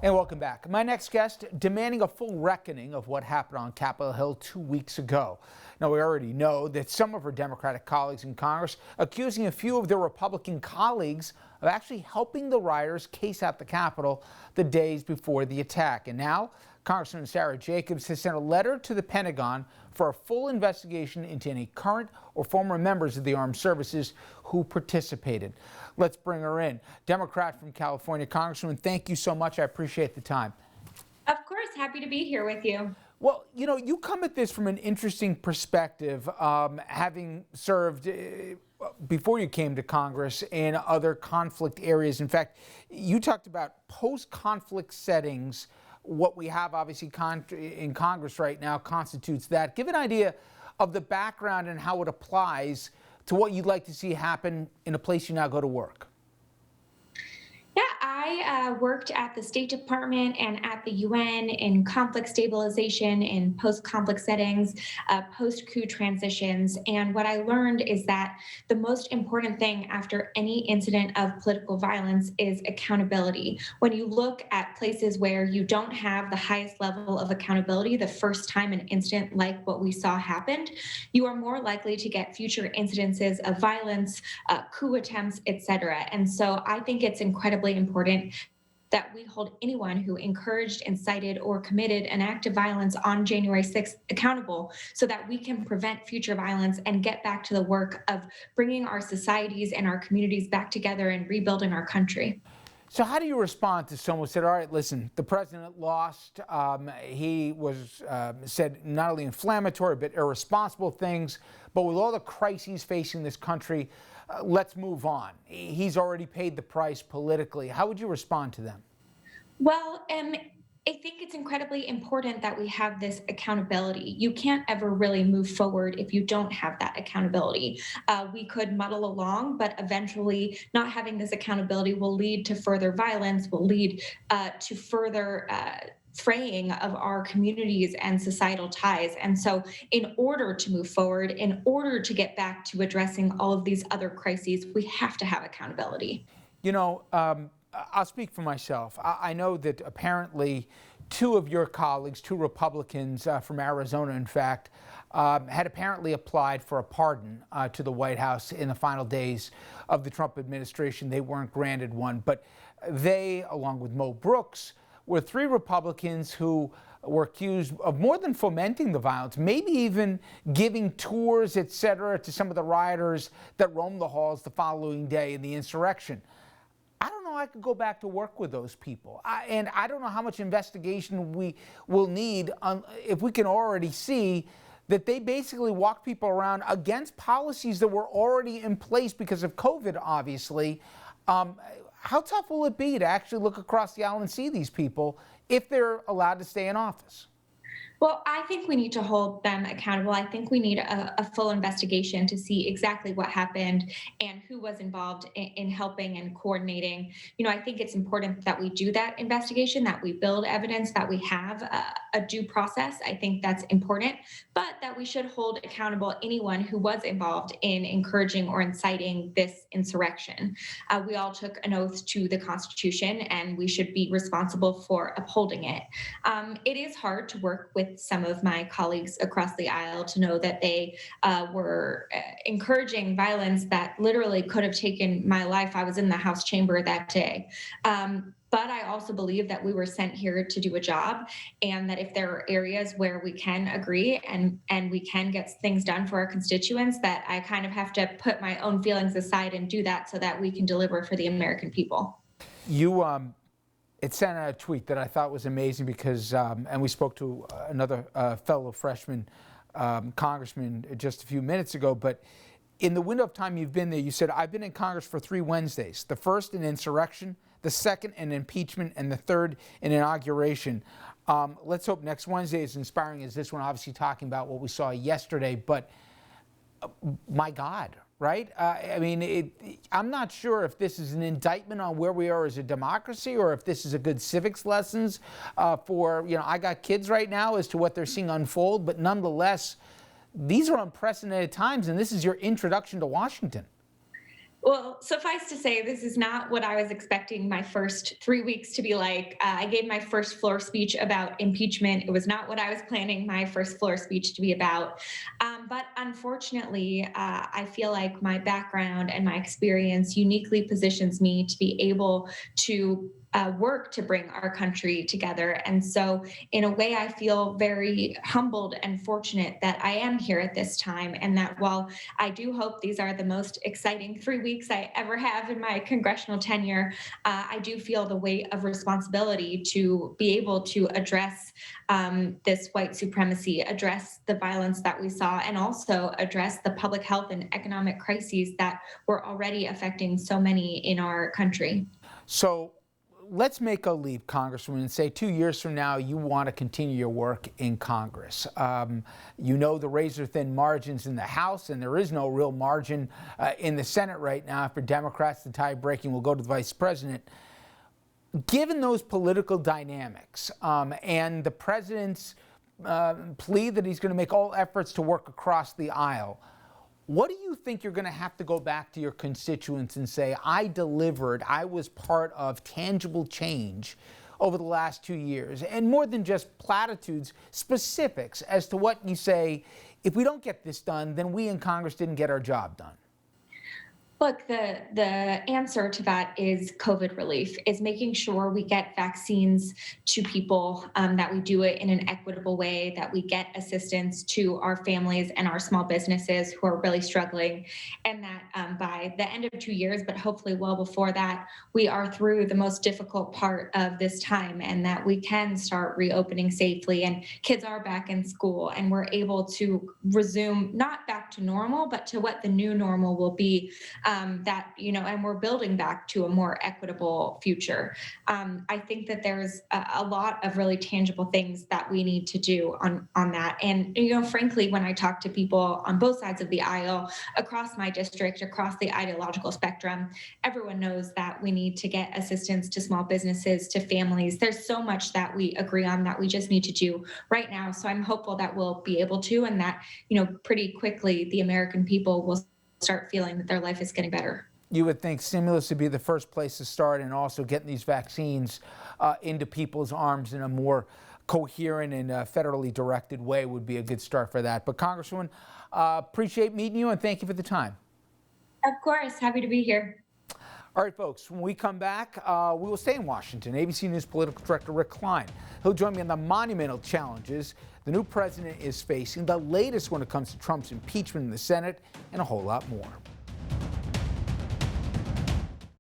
And welcome back. My next guest demanding a full reckoning of what happened on Capitol Hill 2 weeks ago. Now, we already know that some of her Democratic colleagues in Congress accusing a few of their Republican colleagues of actually helping the rioters case out the Capitol the days before the attack. And now, Congresswoman Sara Jacobs has sent a letter to the Pentagon for a full investigation into any current or former members of the armed services who participated. Let's bring her in. Democrat from California, Congresswoman, thank you so much. I appreciate the time. Of course, happy to be here with you. Well, you know, you come at this from an interesting perspective, having served before you came to Congress in other conflict areas. In fact, you talked about post-conflict settings. What we have obviously in Congress right now constitutes that. Give an idea of the background and how it applies to what you'd like to see happen in a place you now go to work. Yeah, I worked at the State Department and at the UN in conflict stabilization, in post-conflict settings, post-coup transitions. And what I learned is that the most important thing after any incident of political violence is accountability. When you look at places where you don't have the highest level of accountability the first time an incident like what we saw happened, you are more likely to get future incidences of violence, coup attempts, etc. And so I think it's incredibly important that we hold anyone who encouraged, incited, or committed an act of violence on January 6th accountable so that we can prevent future violence and get back to the work of bringing our societies and our communities back together and rebuilding our country. So how do you respond to someone who said, all right, listen, the president lost. He was said not only inflammatory but irresponsible things, but with all the crises facing this country, let's move on. He's already paid the price politically. How would you respond to them? Well, I think it's incredibly important that we have this accountability. You can't ever really move forward if you don't have that accountability. We could muddle along, but eventually not having this accountability will lead to further violence, will lead to further fraying of our communities and societal ties. And so in order to move forward, in order to get back to addressing all of these other crises, we have to have accountability. You know, I'll speak for myself. I know that apparently two of your colleagues, two Republicans from Arizona, in fact, had apparently applied for a pardon to the White House in the final days of the Trump administration. They weren't granted one, but they, along with Mo Brooks, were three Republicans who were accused of more than fomenting the violence, maybe even giving tours, etc., to some of the rioters that roamed the halls the following day in the insurrection. I don't know I could go back to work with those people. And I don't know how much investigation we will need if we can already see that they basically walk people around against policies that were already in place because of COVID, obviously. How tough will it be to actually look across the aisle and see these people if they're allowed to stay in office? Well, I think we need to hold them accountable. I think we need a full investigation to see exactly what happened and who was involved in helping and coordinating. You know, I think it's important that we do that investigation, that we build evidence, that we have a due process. I think that's important, but that we should hold accountable anyone who was involved in encouraging or inciting this insurrection. We all took an oath to the Constitution, and we should be responsible for upholding it. It is hard to work with some of my colleagues across the aisle to know that they were encouraging violence that literally could have taken my life. I was in the House chamber that day. But I also believe that we were sent here to do a job, and that if there are areas where we can agree and we can get things done for our constituents, that I kind of have to put my own feelings aside and do that so that we can deliver for the American people. It sent out a tweet that I thought was amazing because, and we spoke to another fellow freshman congressman just a few minutes ago, but in the window of time you've been there, you said, I've been in Congress for 3 Wednesdays. The first in insurrection, the second in impeachment, and the third in inauguration. Let's hope next Wednesday is inspiring as this one, obviously talking about what we saw yesterday, but my God. Right? I mean, I'm not sure if this is an indictment on where we are as a democracy or if this is a good civics lessons for, you know, I got kids right now as to what they're seeing unfold, but nonetheless, these are unprecedented times, and this is your introduction to Washington. Well, suffice to say, this is not what I was expecting my first 3 weeks to be like. I gave my first floor speech about impeachment. It was not what I was planning my first floor speech to be about. But unfortunately, I feel like my background and my experience uniquely positions me to be able to work to bring our country together. And so, in a way, I feel very humbled and fortunate that I am here at this time. And that while I do hope these are the most exciting 3 weeks I ever have in my congressional tenure, I do feel the weight of responsibility to be able to address this white supremacy, address the violence that we saw, and also address the public health and economic crises that were already affecting so many in our country. So let's make a leap, Congresswoman, and say 2 years from now you want to continue your work in Congress. You know the razor-thin margins in the House, and there is no real margin in the Senate right now for Democrats. The tie-breaking will go to the Vice President. Given those political dynamics and the President's plea that he's going to make all efforts to work across the aisle, what do you think you're going to have to go back to your constituents and say, I delivered, I was part of tangible change over the last 2 years? And more than just platitudes, specifics as to what you say, if we don't get this done, then we in Congress didn't get our job done. Look, the answer to that is COVID relief, is making sure we get vaccines to people, that we do it in an equitable way, that we get assistance to our families and our small businesses who are really struggling, and that by the end of 2 years, but hopefully well before that, we are through the most difficult part of this time, and that we can start reopening safely, and kids are back in school, and we're able to resume not back to normal, but to what the new normal will be. And we're building back to a more equitable future. I think that there's a lot of really tangible things that we need to do on that. And, frankly, when I talk to people on both sides of the aisle, across my district, across the ideological spectrum, everyone knows that we need to get assistance to small businesses, to families. There's so much that we agree on that we just need to do right now. So I'm hopeful that we'll be able to, and that, pretty quickly the American people will start feeling that their life is getting better. You would think stimulus would be the first place to start, and also getting these vaccines into people's arms in a more coherent and federally directed way would be a good start for that. But Congresswoman, appreciate meeting you, and thank you for the time. Of course, happy to be here. All right, folks, when we come back, we will stay in Washington. ABC News political director Rick Klein. He'll join me on the monumental challenges the new president is facing, the latest when it comes to Trump's impeachment in the Senate, and a whole lot more.